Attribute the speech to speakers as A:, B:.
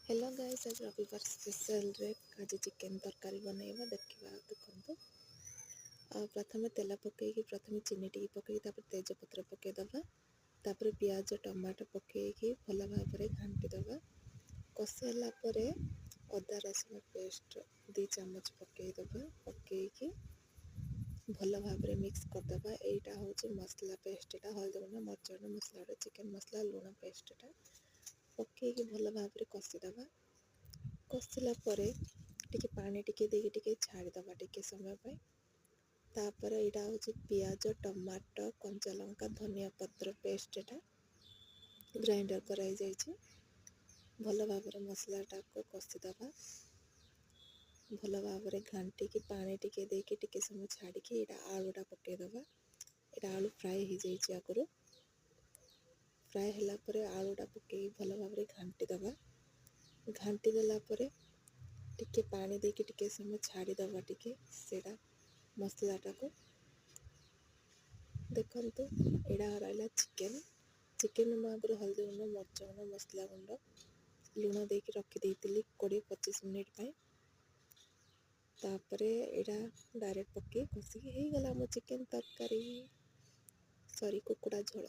A: Hello guys, आज रविवार special रे आज चिकेन तरकारी बनैबा देखा देखु। प्रथम तेल पकईकि प्रथम चीनी टी पकई तेजपत्र पकईदबा, तापर पियाज टमाटो पकईकि भल भाव में घांटीदबा। कषाला अदा रसुण पेस्ट 2 चामच पकईदबा, पकईकि भल भाव में मिक्स करदबा। एटा हूँ मसला पेस्ट, हल्दी गुंड मर्च गुंड मसला चिकेन मसला लुण पेस्टा पकईकि भल भाव में कषिदबा। कषिला टिके पानी टिके देके टिके छाड़ीदबा टिके समय पर। तापर यहाँ हूँ पियाज टमाटो कंचा लंका धनिया पत्र पेस्ट ग्राइंडर कराई जाइए। भल भाव में मसलाटा को कषिदबा। भल भाव में घांटिकी पानी टिके देके टिके समय छाड़िकी यहाँ आलूटा पकईदबा। यहाँ आलू फ्राए हो जाइए आगुरी। फ्राए है आलूटा पकई भल भाव में घांटीदबा। घांटी देला टिके पानी देके टिके समय छाड़ीदबा। टिके सेटा मसलाटा को देखंतु। यहाँ रहा चिकेन। चिकेन में आगुरी हल्दी गुंड मर्च गुंड मसला गुंड लुण देके रखी 20-25 मिनिट पर। तापरे यहाँ डायरेक्ट पकई कषिकी हो गला मो चिकेन तरकारी, सॉरी कुकुड़ा झोल।